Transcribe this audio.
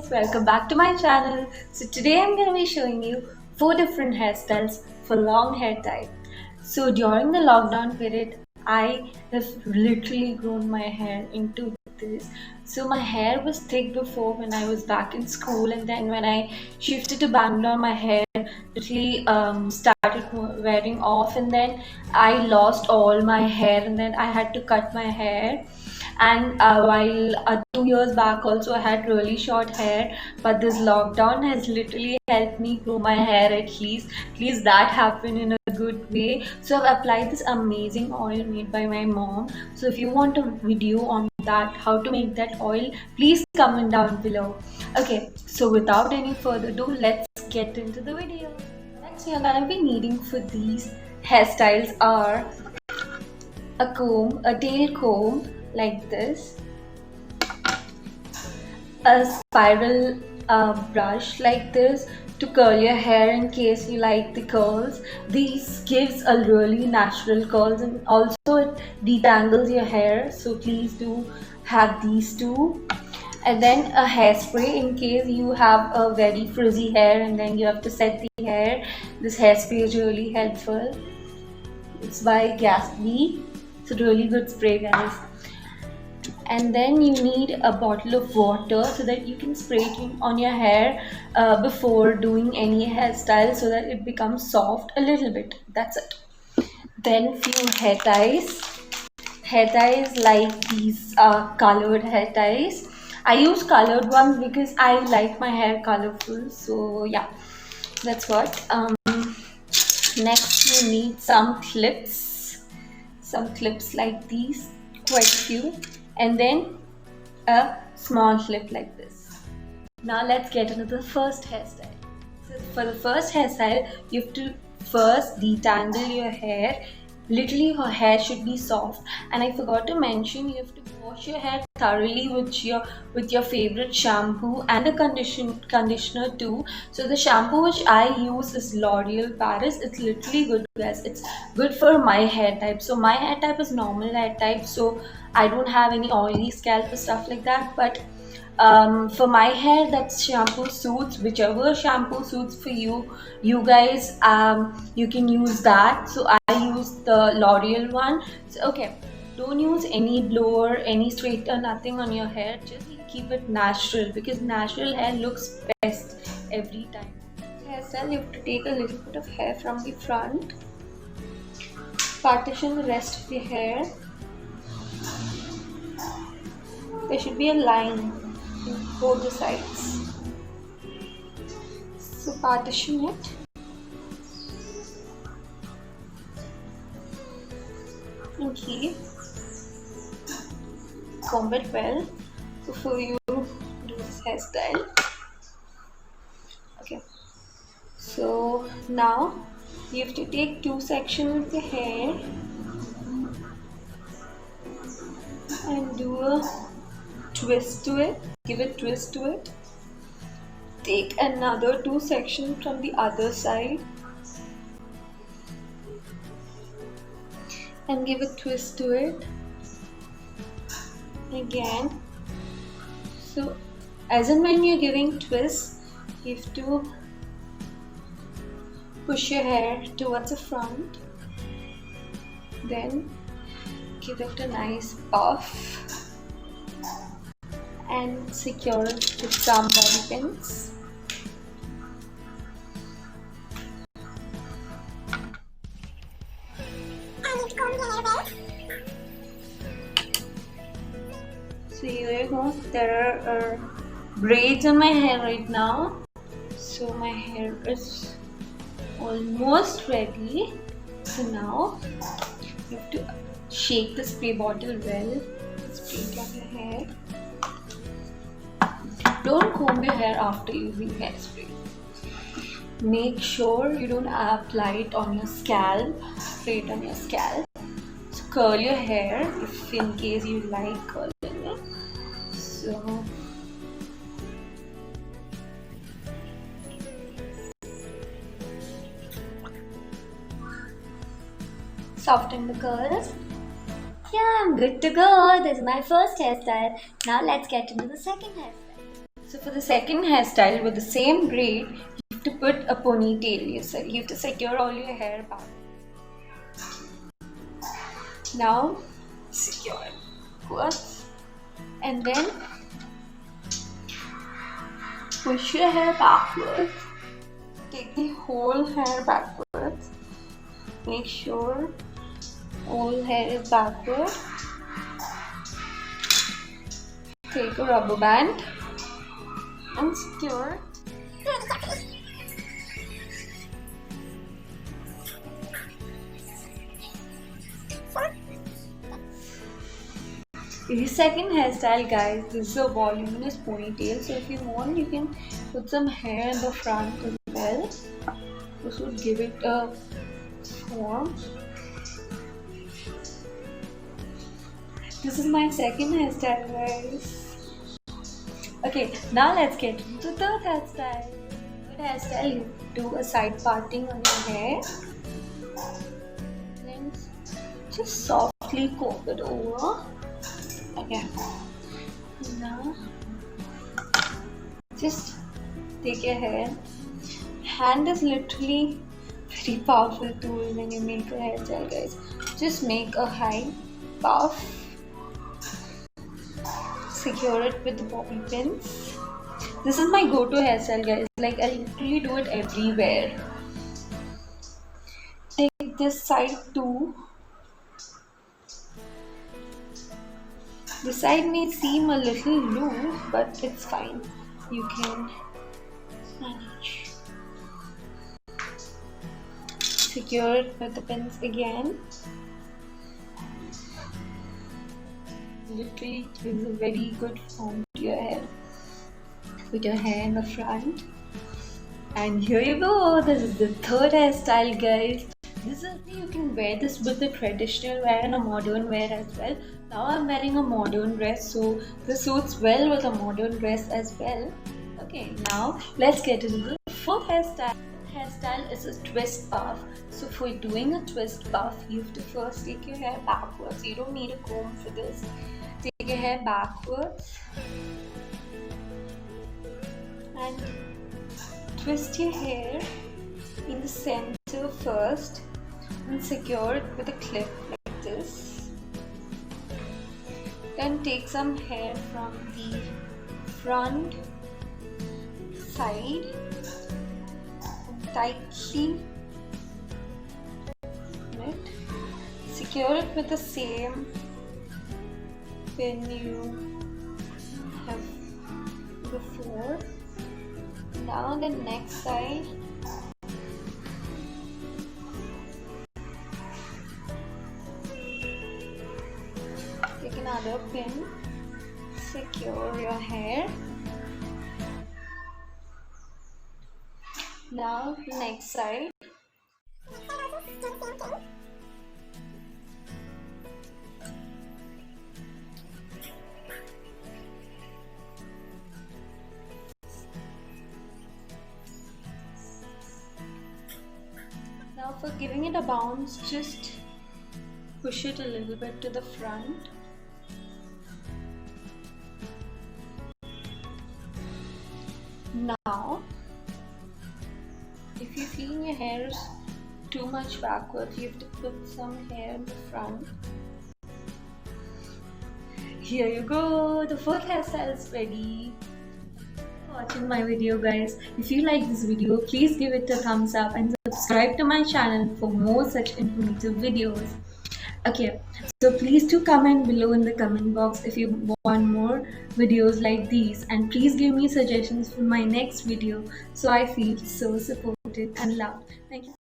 guys, welcome back to my channel. So today I'm going to be showing you 4 different hairstyles for long hair type. So during the lockdown period, I have literally grown my hair into this. So my hair was thick before when I was back in school, and then when I shifted to Bangalore, my hair literally started wearing off, and then I lost all my hair, and then I had to cut my hair. And while 2 years back also I had really short hair, but this lockdown has literally helped me grow my hair. At least that happened in a good way. So I've applied this amazing oil made by my mom. So if you want a video on that, how to make that oil, please comment down below. Okay, so without any further ado, let's get into the video. Next, you're gonna be needing for these hairstyles are a comb, a tail comb like this, a spiral brush like this to curl your hair in case you like the curls. These gives a really natural curls, and also it detangles your hair, so please do have these two. And then a hairspray in case you have a very frizzy hair and then you have to set the hair. This hairspray is really helpful. It's by Gatsby. It's a really good spray, guys. And then you need a bottle of water so that you can spray it on your hair before doing any hairstyle, so that it becomes soft a little bit. That's it. Then few hair ties. Hair ties like these colored hair ties. I use colored ones because I like my hair colorful. So yeah, that's what. Next you need some clips. Some clips like these, quite a few. And then a small clip like this. Now let's get into the first hairstyle. So for the first hairstyle, you have to first detangle your hair. Literally your hair should be soft, and I forgot to mention, you have to wash your hair thoroughly with your favorite shampoo and a conditioner too. So the shampoo which I use is L'Oreal Paris. It's literally good, guys. It's good for my hair type. So my hair type is normal hair type, so I don't have any oily scalp or stuff like that. But for my hair, that shampoo suits. Whichever shampoo suits for you guys, you can use that. So I use the L'Oreal one. So okay, don't use any blower, any straightener, nothing on your hair. Just keep it natural, because natural hair looks best every time. Hairstyle, you have to take a little bit of hair from the front, partition the rest of the hair. There should be a line in both the sides. So partition it. Okay. Comb it well before you do this hairstyle. Okay. So now you have to take 2 sections of the hair and do a twist to it. Give a twist to it. Take another 2 sections from the other side and give a twist to it again. So as and when you're giving twists, you have to push your hair towards the front, then give it a nice puff and secure it with some bobby pins. So here you go. There are braids on my hair right now. So my hair is almost ready. So now you have to shake the spray bottle well. Spray it on your hair. Don't comb your hair after using hairspray. Make sure you don't apply it on your scalp, spray it on your scalp. So curl your hair if in case you like curling it. So soften the curls. Yeah, I'm good to go. This is my first hairstyle. Now let's get into the second hairstyle. So for the second hairstyle with the same braid, you have to put a ponytail. You have to secure all your hair back. Now secure it first and then push your hair backwards. Take the whole hair backwards. Make sure all hair is backward. Take a rubber band and secure it. The second hairstyle, guys, this is a voluminous ponytail. So if you want, you can put some hair in the front as well. This would give it a form. This is my second hairstyle, guys. Okay, now let's get into the third hairstyle. Third hairstyle, you do a side parting on your hair. Then just softly comb it over. Okay. Now, just take your hair. Hand is literally very powerful tool when you make a hairstyle, guys. Just make a high puff. Secure it with the bobby pins. This is my go-to hairstyle, guys. Like, I literally do it everywhere. Take this side too. The side may seem a little loose, but it's fine. You can manage. Secure it with the pins again. Literally gives a very good form to your hair. Put your hair in the front. And here you go. This is the third hairstyle, guys. This is, you can wear this with a traditional wear and a modern wear as well. Now I'm wearing a modern dress, so this suits well with a modern dress as well. Okay, now let's get into the fourth hairstyle. Hairstyle is a twist puff. So for doing a twist puff, you have to first take your hair backwards. You don't need a comb for this. Take your hair backwards and twist your hair in the center first and secure it with a clip like this. Then take some hair from the front side and tightly secure it with the same pin you have before. Now the next side, take another pin, secure your hair. Now the next side. Now for giving it a bounce, just push it a little bit to the front. Now, if you feel your hair is too much backwards, you have to put some hair in the front. Here you go, the fourth hairstyle is ready. Watching my video, guys. If you like this video, please give it a thumbs up and subscribe to my channel for more such informative videos. Okay, so please do comment below in the comment box if you want more videos like these, and please give me suggestions for my next video so I feel so supported and loved. Thank you.